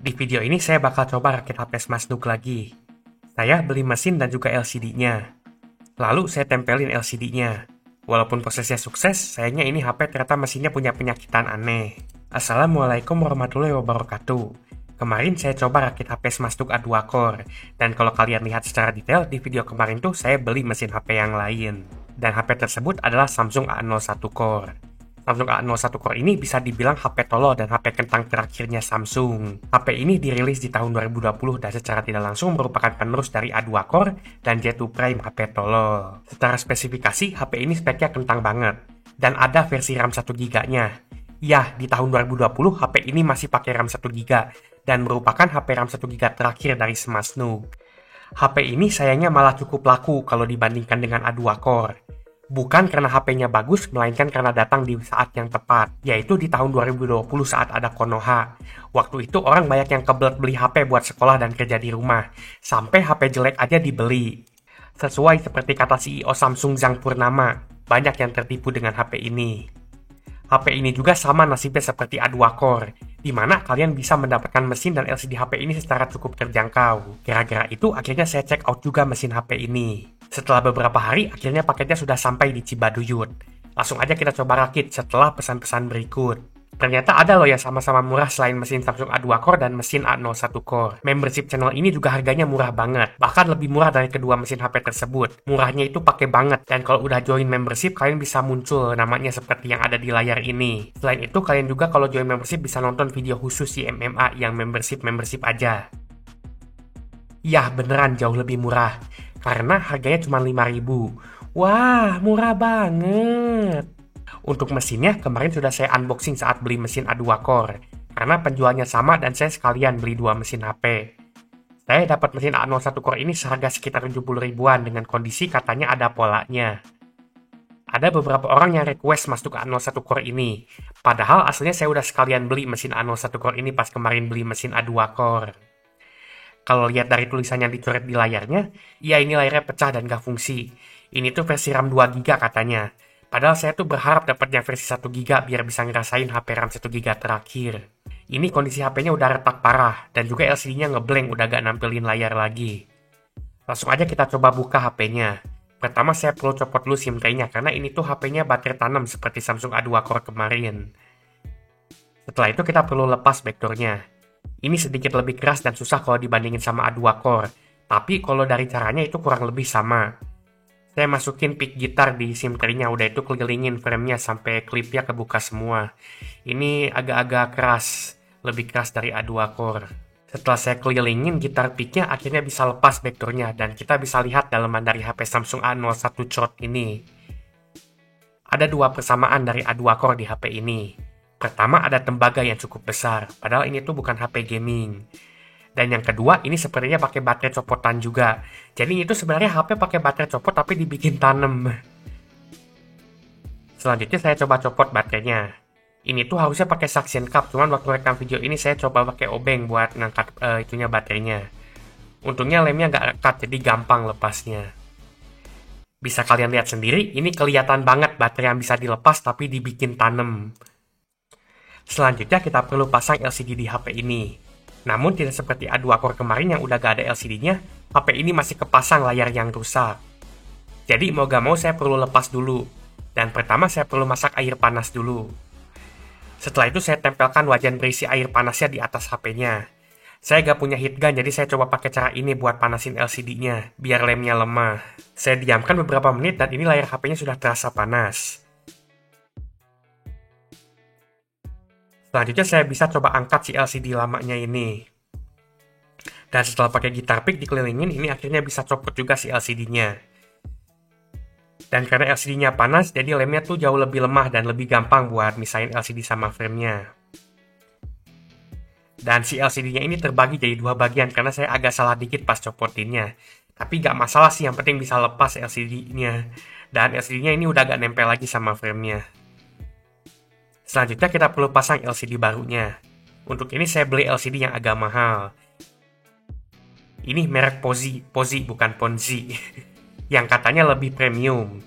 Di video ini saya bakal coba rakit HP Smasnook lagi. Saya beli mesin dan juga LCD-nya. Lalu saya tempelin LCD-nya. Walaupun prosesnya sukses, sayangnya ini HP ternyata mesinnya punya penyakitan aneh. Assalamualaikum warahmatullahi wabarakatuh. Kemarin saya coba rakit HP Smasnook A2 Core. Dan kalau kalian lihat secara detail, di video kemarin tuh saya beli mesin HP yang lain. Dan HP tersebut adalah Samsung A01 Core. Samsung A01 Core ini bisa dibilang HP tolol dan HP kentang terakhirnya Samsung. HP ini dirilis di tahun 2020 dan secara tidak langsung merupakan penerus dari A2 Core dan J2 Prime HP tolol. Secara spesifikasi, HP ini speknya kentang banget. Dan ada versi RAM 1GB-nya. Ya, di tahun 2020 HP ini masih pakai RAM 1GB dan merupakan HP RAM 1GB terakhir dari Smasnook. HP ini sayangnya malah cukup laku kalau dibandingkan dengan A2 Core. Bukan karena HP-nya bagus, melainkan karena datang di saat yang tepat, yaitu di tahun 2020 saat ada Konoha. Waktu itu orang banyak yang kebelet beli HP buat sekolah dan kerja di rumah, sampai HP jelek aja dibeli. Sesuai seperti kata CEO Samsung Zhang Purnama, banyak yang tertipu dengan HP ini. HP ini juga sama nasibnya seperti A2 Core, di mana kalian bisa mendapatkan mesin dan LCD HP ini secara cukup terjangkau. Gara-gara itu, akhirnya saya check out juga mesin HP ini. Setelah beberapa hari, akhirnya paketnya sudah sampai di Cibaduyut. Langsung aja kita coba rakit setelah pesan-pesan berikut. Ternyata ada loh yang sama-sama murah selain mesin Samsung A2 Core dan mesin A01 Core. Membership channel ini juga harganya murah banget. Bahkan lebih murah dari kedua mesin HP tersebut. Murahnya itu pakai banget. Dan kalau udah join membership, kalian bisa muncul namanya seperti yang ada di layar ini. Selain itu, kalian juga kalau join membership bisa nonton video khusus si MMA yang membership aja. Yah, beneran jauh lebih murah. Karena harganya cuma 5.000. Wah, murah banget. Untuk mesinnya, kemarin sudah saya unboxing saat beli mesin A2 Core. Karena penjualnya sama dan saya sekalian beli dua mesin HP. Saya dapat mesin A01 Core ini seharga sekitar 70 ribuan dengan kondisi katanya ada polanya. Ada beberapa orang yang request masuk A01 Core ini. Padahal aslinya saya udah sekalian beli mesin A01 Core ini pas kemarin beli mesin A2 Core. Kalau lihat dari tulisan yang dicoret di layarnya, ya ini layarnya pecah dan gak fungsi. Ini tuh versi RAM 2GB katanya. Padahal saya tuh berharap dapatnya versi 1GB biar bisa ngerasain HP RAM 1GB terakhir. Ini kondisi HP-nya udah retak parah, dan juga LCD-nya ngeblank udah gak nampilin layar lagi. Langsung aja kita coba buka HP-nya. Pertama saya perlu copot dulu SIM tray-nya, karena ini tuh HP-nya baterai tanam seperti Samsung A2 Core kemarin. Setelah itu kita perlu lepas backdoor-nya. Ini sedikit lebih keras dan susah kalau dibandingin sama A2 Core. Tapi kalau dari caranya itu kurang lebih sama. Saya masukin pick gitar di SIM tray-nya, udah itu kelilingin frame-nya sampai klipnya kebuka semua. Ini agak-agak keras, lebih keras dari A2 Core. Setelah saya kelilingin gitar pick-nya, akhirnya bisa lepas backdoor-nya. Dan kita bisa lihat dalaman dari HP Samsung A01 Core ini. Ada dua persamaan dari A2 Core di HP ini. Pertama, ada tembaga yang cukup besar, padahal ini tuh bukan HP gaming. Dan yang kedua, ini sepertinya pakai baterai copotan juga. Jadi itu sebenarnya HP pakai baterai copot tapi dibikin tanem. Selanjutnya saya coba copot baterainya. Ini tuh harusnya pakai suction cup, cuman waktu rekam video ini saya coba pakai obeng buat ngangkat itunya baterainya. Untungnya lemnya nggak rekat, jadi gampang lepasnya. Bisa kalian lihat sendiri, ini kelihatan banget baterai yang bisa dilepas tapi dibikin tanem. Selanjutnya kita perlu pasang LCD di HP ini. Namun tidak seperti A2 Core kemarin yang udah gak ada LCD-nya, HP ini masih kepasang layar yang rusak. Jadi mau gak mau saya perlu lepas dulu. Dan pertama saya perlu masak air panas dulu. Setelah itu saya tempelkan wajan berisi air panasnya di atas HP-nya. Saya gak punya heat gun, jadi saya coba pakai cara ini buat panasin LCD-nya, biar lemnya lemah. Saya diamkan beberapa menit dan ini layar HP-nya sudah terasa panas. Selanjutnya saya bisa coba angkat si LCD lamanya ini. Dan setelah pakai gitar pick dikelilingin, ini akhirnya bisa copot juga si LCD-nya. Dan karena LCD-nya panas, jadi lemnya tuh jauh lebih lemah dan lebih gampang buat misahin LCD sama frame-nya. Dan si LCD-nya ini terbagi jadi dua bagian karena saya agak salah dikit pas copotinnya. Tapi gak masalah sih, yang penting bisa lepas LCD-nya. Dan LCD-nya ini udah gak nempel lagi sama frame-nya. Selanjutnya kita perlu pasang LCD barunya. Untuk ini saya beli LCD yang agak mahal. Ini merek Pozi bukan Ponzi. Yang katanya lebih premium.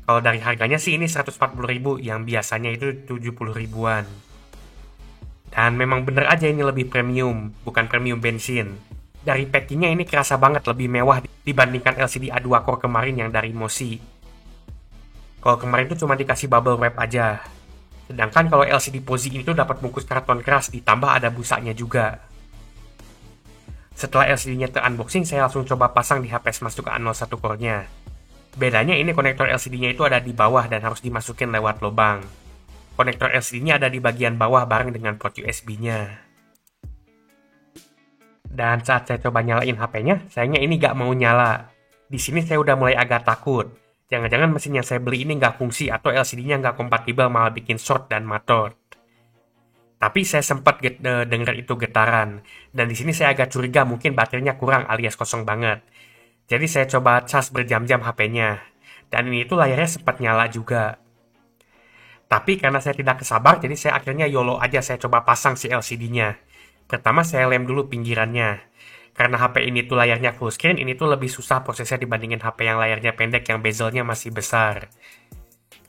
Kalau dari harganya sih ini 140.000, yang biasanya itu 70 ribuan. Dan memang bener aja ini lebih premium, bukan premium bensin. Dari packingnya ini kerasa banget lebih mewah dibandingkan LCD A2 core kemarin yang dari Mosi. Kalau kemarin tuh cuma dikasih bubble wrap aja. Sedangkan kalau LCD Pozi ini tuh dapat bungkus karton keras ditambah ada busanya juga. Setelah LCD-nya ter-unboxing, saya langsung coba pasang di HP Smash Duke A01 core-nya. Bedanya ini konektor LCD-nya itu ada di bawah dan harus dimasukin lewat lubang. Konektor LCD-nya ada di bagian bawah bareng dengan port USB-nya. Dan saat saya coba nyalain HP-nya, sayangnya ini nggak mau nyala. Di sini saya udah mulai agak takut. Jangan-jangan mesin yang saya beli ini nggak fungsi atau LCD-nya nggak kompatibel malah bikin short dan matot. Tapi saya sempat dengar itu getaran, dan di sini saya agak curiga mungkin baterainya kurang alias kosong banget. Jadi saya coba cas berjam-jam HP-nya, dan ini tuh layarnya sempat nyala juga. Tapi karena saya tidak kesabar, jadi saya akhirnya YOLO aja saya coba pasang si LCD-nya. Pertama saya lem dulu pinggirannya. Karena HP ini tuh layarnya full screen, ini tuh lebih susah prosesnya dibandingin HP yang layarnya pendek yang bezelnya masih besar.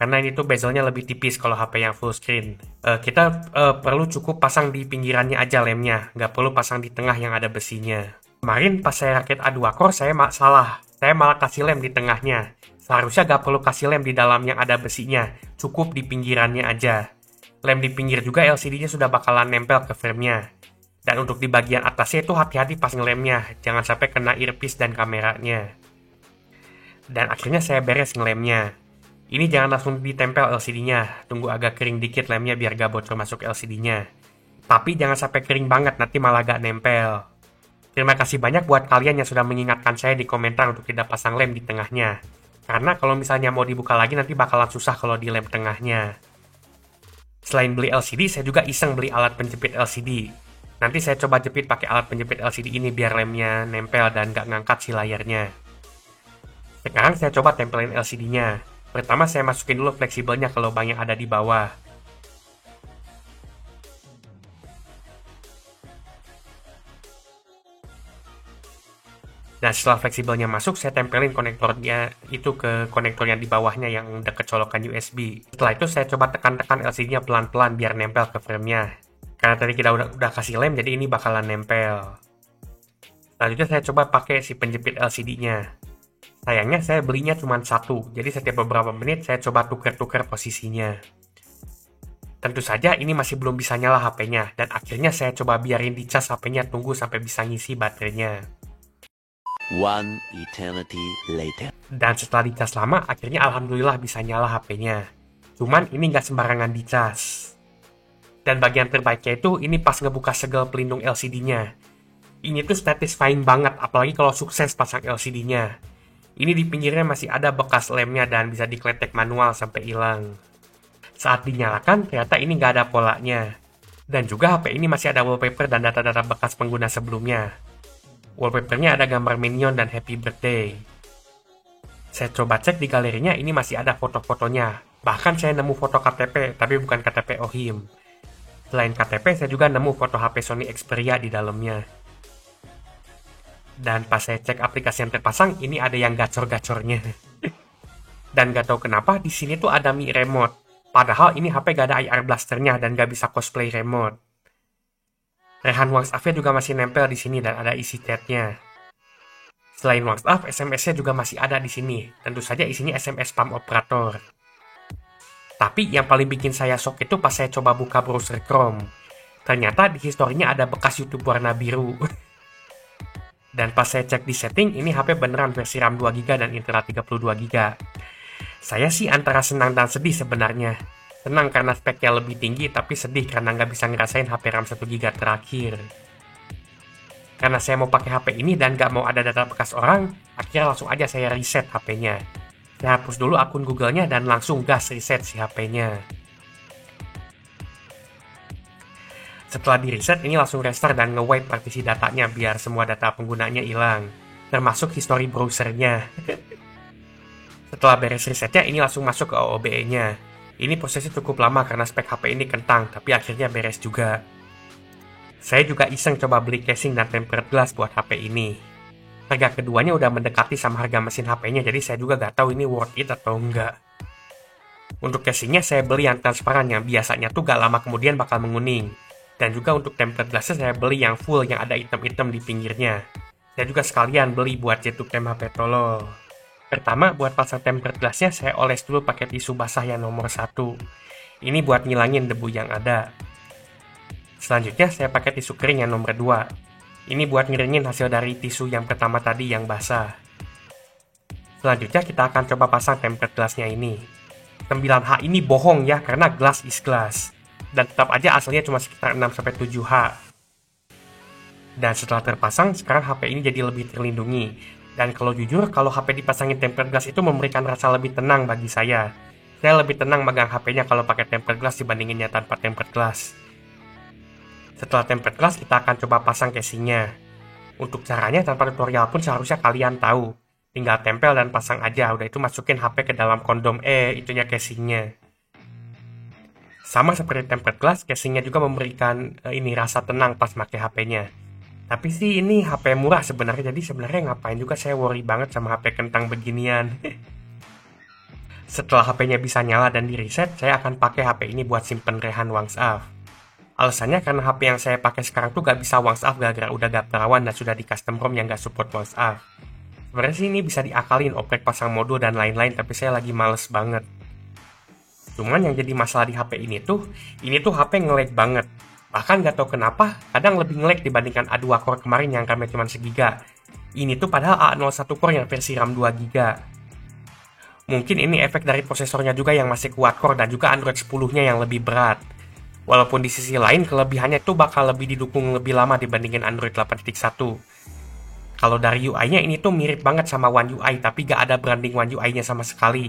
Karena ini tuh bezelnya lebih tipis kalau HP yang full screen. Kita perlu cukup pasang di pinggirannya aja lemnya, nggak perlu pasang di tengah yang ada besinya. Kemarin pas saya rakit A2 core, saya salah. Saya malah kasih lem di tengahnya. Seharusnya nggak perlu kasih lem di dalam yang ada besinya, cukup di pinggirannya aja. Lem di pinggir juga LCD-nya sudah bakalan nempel ke frame-nya. Dan untuk di bagian atasnya itu hati-hati pas ngelemnya, jangan sampai kena earpiece dan kameranya. Dan akhirnya saya beres ngelemnya. Ini jangan langsung ditempel LCD-nya, tunggu agak kering dikit lemnya biar gak bocor masuk LCD-nya. Tapi jangan sampai kering banget, nanti malah gak nempel. Terima kasih banyak buat kalian yang sudah mengingatkan saya di komentar untuk tidak pasang lem di tengahnya. Karena kalau misalnya mau dibuka lagi nanti bakalan susah kalau di lem tengahnya. Selain beli LCD, saya juga iseng beli alat penjepit LCD. Nanti saya coba jepit pakai alat penjepit LCD ini biar lemnya nempel dan gak ngangkat si layarnya. Sekarang saya coba tempelin LCD-nya. Pertama saya masukin dulu fleksibelnya ke lubang yang ada di bawah. Dan setelah fleksibelnya masuk, saya tempelin konektornya itu ke konektor yang di bawahnya yang dekat colokan USB. Setelah itu saya coba tekan-tekan LCD-nya pelan-pelan biar nempel ke frame-nya. Karena tadi kita udah kasih lem, jadi ini bakalan nempel. Selanjutnya saya coba pakai si penjepit LCD-nya. Sayangnya saya belinya cuma satu, jadi setiap beberapa menit saya coba tuker-tuker posisinya. Tentu saja ini masih belum bisa nyala HP-nya, dan akhirnya saya coba biarin dicas HP-nya tunggu sampai bisa ngisi baterainya. One eternity later. Dan setelah dicas lama, akhirnya alhamdulillah bisa nyala HP-nya. Cuman ini nggak sembarangan dicas. Dan bagian terbaiknya itu, ini pas ngebuka segel pelindung LCD-nya. Ini tuh satisfying banget, apalagi kalau sukses pasang LCD-nya. Ini di pinggirnya masih ada bekas lemnya dan bisa dikletek manual sampai hilang. Saat dinyalakan, ternyata ini nggak ada polanya. Dan juga HP ini masih ada wallpaper dan data-data bekas pengguna sebelumnya. Wallpapernya ada gambar Minion dan Happy Birthday. Saya coba cek di galerinya, ini masih ada foto-fotonya. Bahkan saya nemu foto KTP, tapi bukan KTP OHIM. Selain KTP, saya juga nemu foto HP Sony Xperia di dalamnya. Dan pas saya cek aplikasi yang terpasang, ini ada yang gacor-gacornya. Dan gak tahu kenapa, di sini tuh ada Mi Remote. Padahal ini HP gak ada IR blasternya dan gak bisa cosplay remote. Rehan WhatsApp-nya juga masih nempel di sini dan ada isi chat-nya. Selain WhatsApp, SMS-nya juga masih ada di sini. Tentu saja isinya SMS spam operator. Tapi yang paling bikin saya shock itu pas saya coba buka browser Chrome. Ternyata di historinya ada bekas YouTube warna biru. Dan pas saya cek di setting, ini HP beneran versi RAM 2GB dan internal 32GB. Saya sih antara senang dan sedih sebenarnya. Senang karena speknya lebih tinggi, tapi sedih karena nggak bisa ngerasain HP RAM 1GB terakhir. Karena saya mau pakai HP ini dan nggak mau ada data bekas orang, akhirnya langsung aja saya reset HP-nya. Saya hapus dulu akun Google-nya dan langsung gas reset si HP-nya. Setelah di-reset, ini langsung restart dan nge-wipe partisi datanya biar semua data penggunanya hilang, termasuk history browsernya. Setelah beres resetnya, ini langsung masuk ke OOBE-nya. Ini prosesnya cukup lama karena spek HP ini kentang, tapi akhirnya beres juga. Saya juga iseng coba beli casing dan tempered glass buat HP ini. Harga keduanya udah mendekati sama harga mesin HP-nya, jadi saya juga gak tahu ini worth it atau enggak. Untuk casingnya saya beli yang transparan yang biasanya tuh gak lama kemudian bakal menguning. Dan juga untuk tempered glassnya saya beli yang full, yang ada item-item di pinggirnya. Saya juga sekalian beli buat jatuh cam HP tolol. Pertama, buat pasang tempered glassnya saya oles dulu pakai tisu basah yang nomor 1. Ini buat ngilangin debu yang ada. Selanjutnya saya pakai tisu kering yang nomor 2. Ini buat ngeringin hasil dari tisu yang pertama tadi yang basah. Selanjutnya kita akan coba pasang tempered glassnya ini. 9H ini bohong ya, karena glass is glass. Dan tetap aja aslinya cuma sekitar 6-7H. Dan setelah terpasang, sekarang HP ini jadi lebih terlindungi. Dan kalau jujur, kalau HP dipasangin tempered glass itu memberikan rasa lebih tenang bagi saya. Saya lebih tenang megang HP-nya kalau pakai tempered glass dibandinginnya tanpa tempered glass. Setelah tempered glass, kita akan coba pasang casingnya. Untuk caranya tanpa tutorial pun seharusnya kalian tahu. Tinggal tempel dan pasang aja, udah itu masukin HP ke dalam kondom, itunya casingnya. Sama seperti tempered glass, casingnya juga memberikan rasa tenang pas pakai HP-nya. Tapi sih ini HP murah sebenarnya, jadi sebenarnya ngapain juga saya worry banget sama HP kentang beginian. Setelah HP-nya bisa nyala dan di-reset, saya akan pakai HP ini buat simpen rehan WhatsApp. Alasannya karena HP yang saya pakai sekarang tuh gak bisa WhatsApp gara-gara udah gak perawan dan sudah di custom ROM yang gak support WhatsApp. Sebenarnya sih ini bisa diakalin oprek pasang modul dan lain-lain, tapi saya lagi males banget. Cuman yang jadi masalah di HP ini tuh HP nge-lag banget. Bahkan gak tahu kenapa, kadang lebih nge-lag dibandingkan A2 core kemarin yang RAM-nya cuma segiga. Ini tuh padahal A01 core yang versi RAM 2 GB. Mungkin ini efek dari prosesornya juga yang masih kuat core dan juga Android 10-nya yang lebih berat. Walaupun di sisi lain kelebihannya tuh bakal lebih didukung lebih lama dibandingin Android 8.1. Kalau dari UI-nya ini tuh mirip banget sama One UI, tapi gak ada branding One UI-nya sama sekali.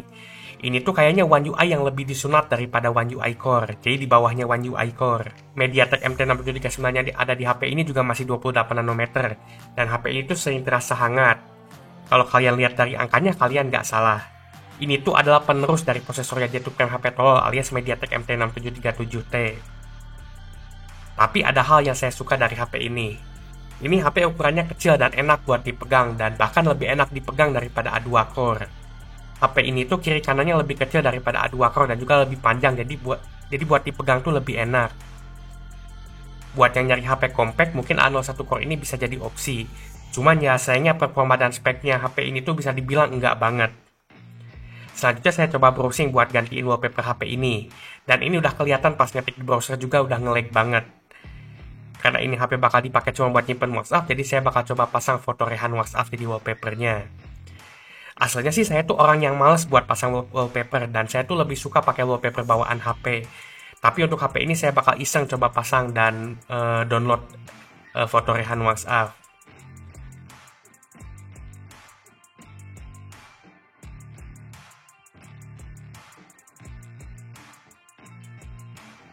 Ini tuh kayaknya One UI yang lebih disunat daripada One UI Core, jadi di bawahnya One UI Core. MediaTek MT6739 yang ada di HP ini juga masih 28 nanometer, dan HP ini tuh sering terasa hangat. Kalau kalian lihat dari angkanya, kalian nggak salah. Ini tuh adalah penerus dari prosesornya jatuh cam HP tolol alias MediaTek MT6737T. Tapi ada hal yang saya suka dari HP ini. Ini HP ukurannya kecil dan enak buat dipegang, dan bahkan lebih enak dipegang daripada A2 Core. HP ini tuh kiri kanannya lebih kecil daripada A2 Core dan juga lebih panjang, jadi buat dipegang tuh lebih enak. Buat yang nyari HP compact, mungkin A01 Core ini bisa jadi opsi. Cuman ya sayangnya performa dan speknya HP ini tuh bisa dibilang enggak banget. Selanjutnya saya coba browsing buat gantiin wallpaper HP ini. Dan ini udah kelihatan pas ngetik di browser juga udah nge-lag banget. Karena ini HP bakal dipakai cuma buat nyimpen WhatsApp, jadi saya bakal coba pasang foto rehan WhatsApp di wallpapernya. Aslinya sih saya tuh orang yang males buat pasang wallpaper, dan saya tuh lebih suka pakai wallpaper bawaan HP. Tapi untuk HP ini saya bakal iseng coba pasang dan download foto rehan WhatsApp.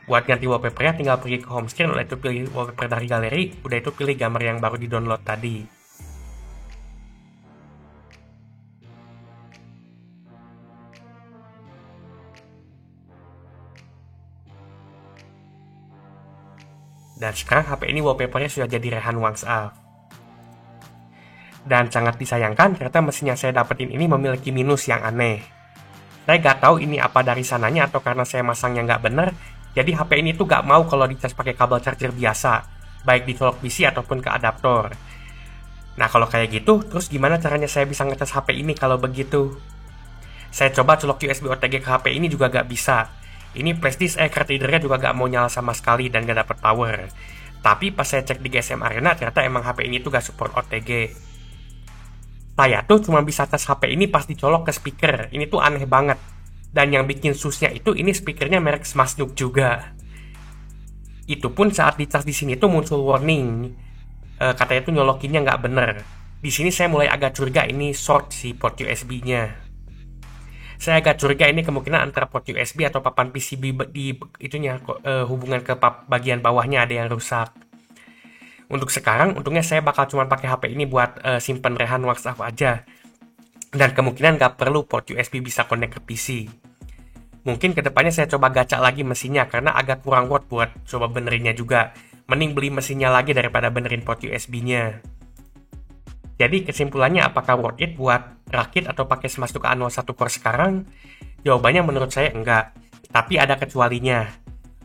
Buat ganti wallpapernya tinggal pergi ke home screen, udah itu pilih wallpaper dari galeri, udah itu pilih gambar yang baru di-download tadi. Dan sekarang HP ini wallpapernya sudah jadi rehan WhatsApp. Dan sangat disayangkan, ternyata mesin yang saya dapetin ini memiliki minus yang aneh. Saya gak tahu ini apa dari sananya atau karena saya masangnya nggak bener. Jadi HP ini tuh gak mau kalau dicas pakai kabel charger biasa, baik di colok PC ataupun ke adaptor. Nah kalau kayak gitu, terus gimana caranya saya bisa ngecas HP ini kalau begitu? Saya coba colok USB OTG ke HP ini juga gak bisa. Ini flashdisk card readernya juga gak mau nyala sama sekali dan gak dapet power. Tapi pas saya cek di GSM Arena, ternyata emang HP ini tuh gak support OTG. Saya tuh cuma bisa cas HP ini pas dicolok ke speaker, ini tuh aneh banget. Dan yang bikin susnya itu ini speakernya merek Smasnook juga. Itu pun saat dicas di sini tuh muncul warning, katanya tuh nyolokinnya nggak bener. Di sini saya mulai agak curiga ini short si port USB-nya. Saya agak curiga ini kemungkinan antara port USB atau papan PCB di itunya hubungan ke bagian bawahnya ada yang rusak. Untuk sekarang, untungnya saya bakal cuma pakai HP ini buat simpen rehan WhatsApp aja. Dan kemungkinan nggak perlu port USB bisa connect ke PC. Mungkin kedepannya saya coba gacha lagi mesinnya karena agak kurang worth buat coba benerinnya juga. Mending beli mesinnya lagi daripada benerin port USB-nya. Jadi kesimpulannya apakah worth it buat rakit atau pakai Smasnook A01 Core sekarang? Jawabannya menurut saya enggak. Tapi ada kecualinya.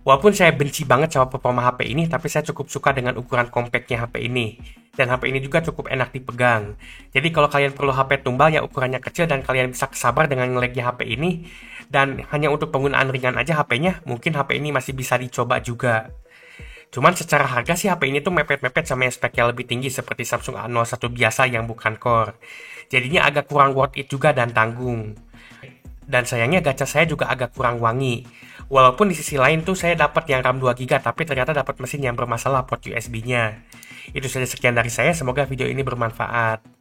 Walaupun saya benci banget sama performa HP ini, tapi saya cukup suka dengan ukuran compactnya HP ini. Dan HP ini juga cukup enak dipegang. Jadi kalau kalian perlu HP tumbal yang ukurannya kecil dan kalian bisa kesabar dengan nge-lagnya HP ini, dan hanya untuk penggunaan ringan aja HP-nya, mungkin HP ini masih bisa dicoba juga. Cuman secara harga sih HP ini tuh mepet-mepet sama yang speknya lebih tinggi seperti Samsung A01 biasa yang bukan core. Jadinya agak kurang worth it juga dan tanggung. Dan sayangnya gacha saya juga agak kurang wangi. Walaupun di sisi lain tuh saya dapat yang RAM 2 GB tapi ternyata dapat mesin yang bermasalah port USB-nya. Itu saja sekian dari saya, semoga video ini bermanfaat.